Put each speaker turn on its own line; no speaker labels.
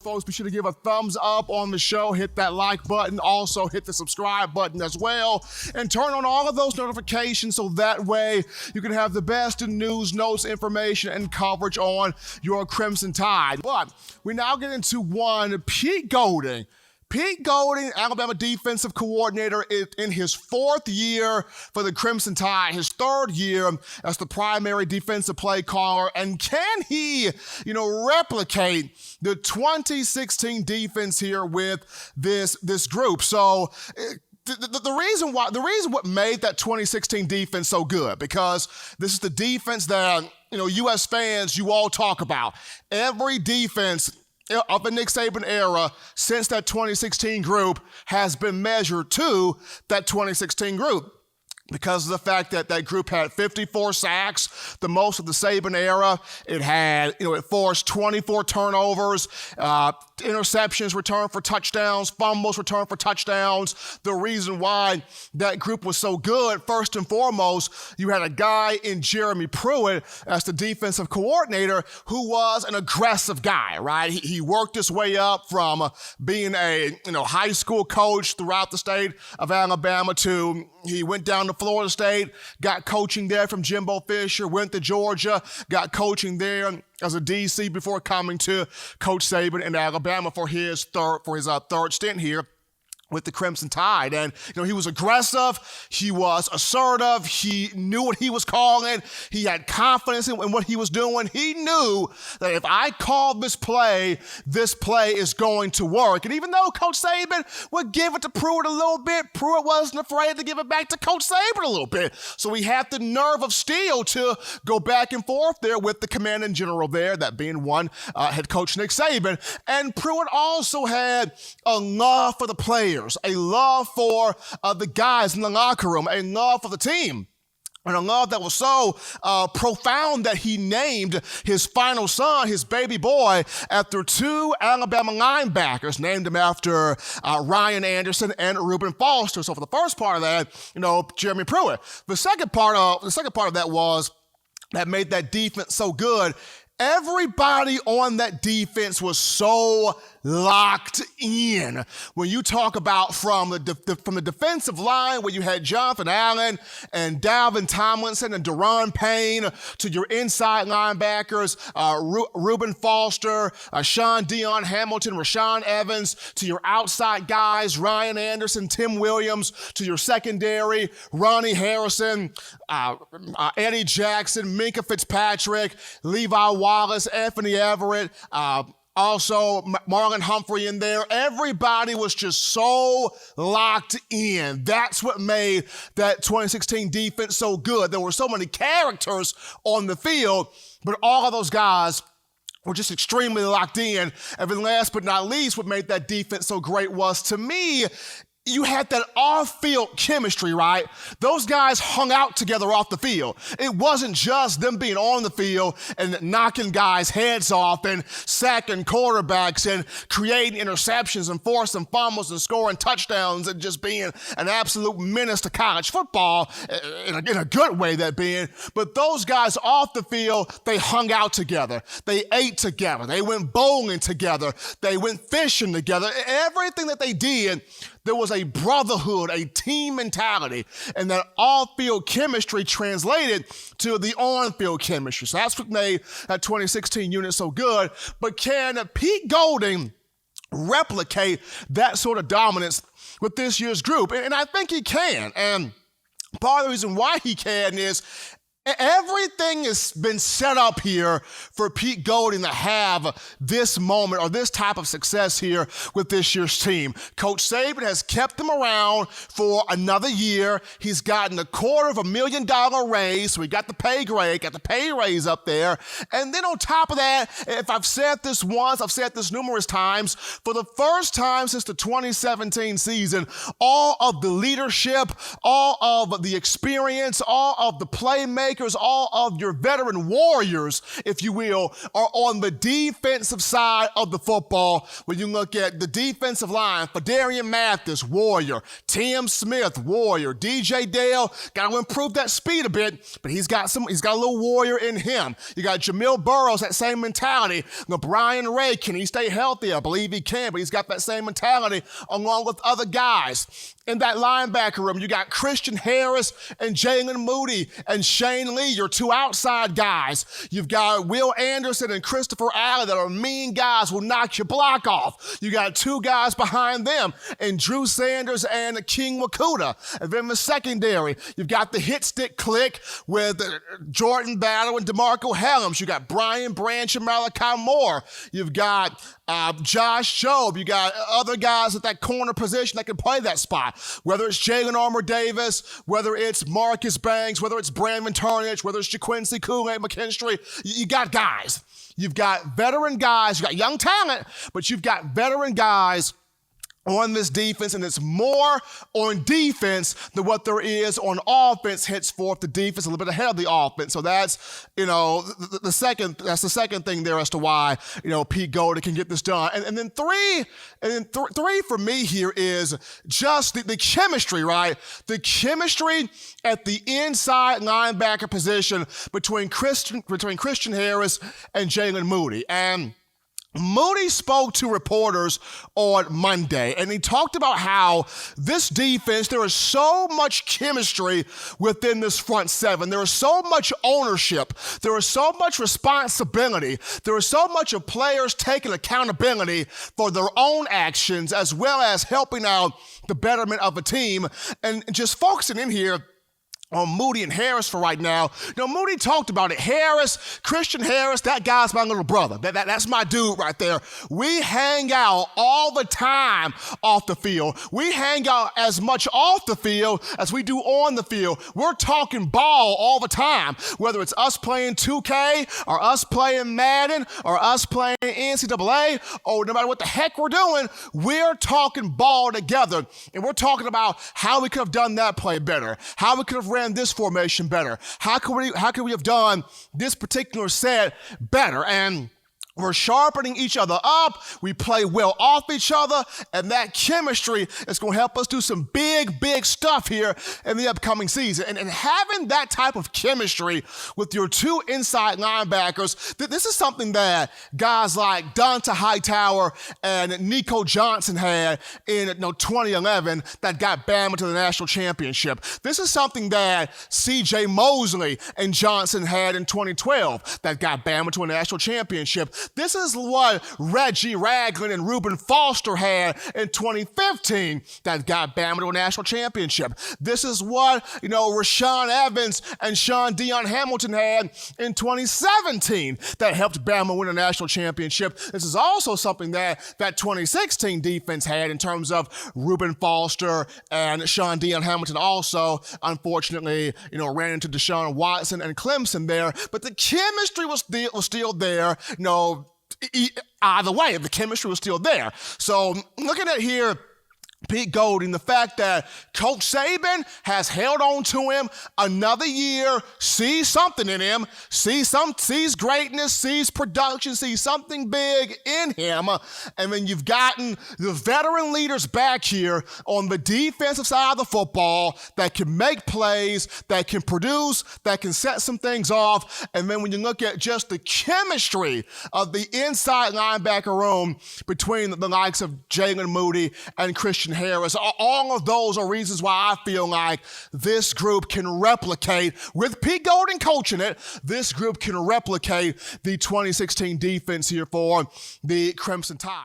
Folks, be sure to give a thumbs up on the show, hit that like button, also hit the subscribe button as well, and turn on all of those notifications so that way you can have the best in news, notes, information, and coverage on your Crimson Tide. But we now get into one, Pete Golding. Pete Golding, Alabama defensive coordinator, is in his fourth year for the Crimson Tide, his third year as the primary defensive play caller. And can he, replicate the 2016 defense here with this group? So the reason what made that 2016 defense so good, because this is the defense that, U.S. fans, you all talk about. Every defense of the Nick Saban era since that 2016 group has been measured to that 2016 group, because of the fact that that group had 54 sacks, the most of the Saban era. It had, it forced 24 turnovers, interceptions returned for touchdowns, fumbles returned for touchdowns. The reason why that group was so good, first and foremost, you had a guy in Jeremy Pruitt as the defensive coordinator who was an aggressive guy, right? He worked his way up from being a, high school coach throughout the state of Alabama to he went down to Florida State, got coaching there from Jimbo Fisher, went to Georgia, got coaching there as a DC before coming to Coach Saban in Alabama for his third stint here with the Crimson Tide. And, he was aggressive, he was assertive, he knew what he was calling, he had confidence in what he was doing. He knew that if I call this play is going to work. And even though Coach Saban would give it to Pruitt a little bit, Pruitt wasn't afraid to give it back to Coach Saban a little bit. So he had the nerve of steel to go back and forth there with the commanding general there, that being one head coach Nick Saban. And Pruitt also had a love for the players, a love for the guys in the locker room, a love for the team. And a love that was so profound that he named his final son, his baby boy, after two Alabama linebackers, named him after Ryan Anderson and Reuben Foster. So for the first part of that, Jeremy Pruitt. The second part of that was that made that defense so good. Everybody on that defense was so locked in. When you talk about from the defensive line, where you had Jonathan Allen and Dalvin Tomlinson and Deron Payne, to your inside linebackers, Reuben Foster, Sean Dion Hamilton, Rashawn Evans, to your outside guys, Ryan Anderson, Tim Williams, to your secondary, Ronnie Harrison, Eddie Jackson, Minkah Fitzpatrick, Levi Wallace, Anthony Everett, also Marlon Humphrey in there. Everybody was just so locked in. That's what made that 2016 defense so good. There were so many characters on the field, but all of those guys were just extremely locked in. And then last but not least, what made that defense so great was, to me, you had that off-field chemistry, right? Those guys hung out together off the field. It wasn't just them being on the field and knocking guys' heads off and sacking quarterbacks and creating interceptions and forcing fumbles and scoring touchdowns and just being an absolute menace to college football, in a good way, that being. But those guys off the field, they hung out together. They ate together. They went bowling together. They went fishing together. Everything that they did, there was a brotherhood, a team mentality, and that off-field chemistry translated to the on-field chemistry. So that's what made that 2016 unit so good. But can Pete Golding replicate that sort of dominance with this year's group? And I think he can. And part of the reason why he can is everything has been set up here for Pete Golding to have this moment or this type of success here with this year's team. Coach Saban has kept him around for another year. He's gotten a $250,000 raise, so he got the pay grade, got the pay raise up there. And then on top of that, if I've said this once, I've said this numerous times, for the first time since the 2017 season, all of the leadership, all of the experience, all of the playmaking, playmakers, all of your veteran warriors, if you will, are on the defensive side of the football. When you look at the defensive line, Fadarian Mathis, warrior. Tim Smith, warrior. DJ Dale, got to improve that speed a bit, but he's got a little warrior in him. You got Jamil Burrows, that same mentality. Brian Ray, can he stay healthy? I believe he can, but he's got that same mentality along with other guys. In that linebacker room, you got Christian Harris and Jalen Moody and Shane Lee, your two outside guys. You've got Will Anderson and Christopher Allen that are mean guys, will knock your block off. You got two guys behind them, and Drew Sanders and King Wakuda. And then the secondary, you've got the hit stick click with Jordan Battle and DeMarco Helms. You got Brian Branch and Malachi Moore. You've got Josh Jobe. You got other guys at that corner position that can play that spot. Whether it's Jalen Armour-Davis, whether it's Marcus Banks, whether it's Brandon Turnage, whether it's JaQuincy Kool-Aid McKinstry, you got guys. You've got veteran guys. You got young talent, but you've got veteran guys on this defense, and it's more on defense than what there is on offense. Henceforth, the defense a little bit ahead of the offense. So that's, that's the second thing there as to why, Pete Golding can get this done. And then three for me here is just the chemistry, right? The chemistry at the inside linebacker position between Christian Harris and Jalen Moody. And Moody spoke to reporters on Monday, and he talked about how this defense, there is so much chemistry within this front seven. There is so much ownership. There is so much responsibility. There is so much of players taking accountability for their own actions as well as helping out the betterment of a team. And just focusing in here on Moody and Harris for right now. Moody talked about it. Christian Harris, that guy's my little brother. That's my dude right there. We hang out all the time off the field. We hang out as much off the field as we do on the field. We're talking ball all the time, whether it's us playing 2K or us playing Madden or us playing NCAA or no matter what the heck we're doing, we're talking ball together. And we're talking about how we could have done that play better, how we could have ran this formation better. How could we have done this particular set better? And we're sharpening each other up. We play well off each other, and that chemistry is going to help us do some big, big stuff here in the upcoming season. And having that type of chemistry with your two inside linebackers, this is something that guys like Donta Hightower and Nico Johnson had in 2011 that got Bama to the national championship. This is something that C.J. Mosley and Johnson had in 2012 that got Bama to a national championship. This is what Reggie Ragland and Reuben Foster had in 2015 that got Bama to a national championship. This is what, Rashaan Evans and Sean Dion Hamilton had in 2017 that helped Bama win a national championship. This is also something that 2016 defense had in terms of Reuben Foster and Sean Dion Hamilton also, unfortunately, ran into Deshaun Watson and Clemson there. But the chemistry was still there, either way, the chemistry was still there. So looking at here, Pete Golding, the fact that Coach Saban has held on to him another year, sees something in him, sees greatness, sees production, sees something big in him, and then you've gotten the veteran leaders back here on the defensive side of the football that can make plays, that can produce, that can set some things off, and then when you look at just the chemistry of the inside linebacker room between the likes of Jalen Moody and Christian Harris, all of those are reasons why I feel like this group can replicate, with Pete Golding coaching it, this group can replicate the 2016 defense here for the Crimson Tide.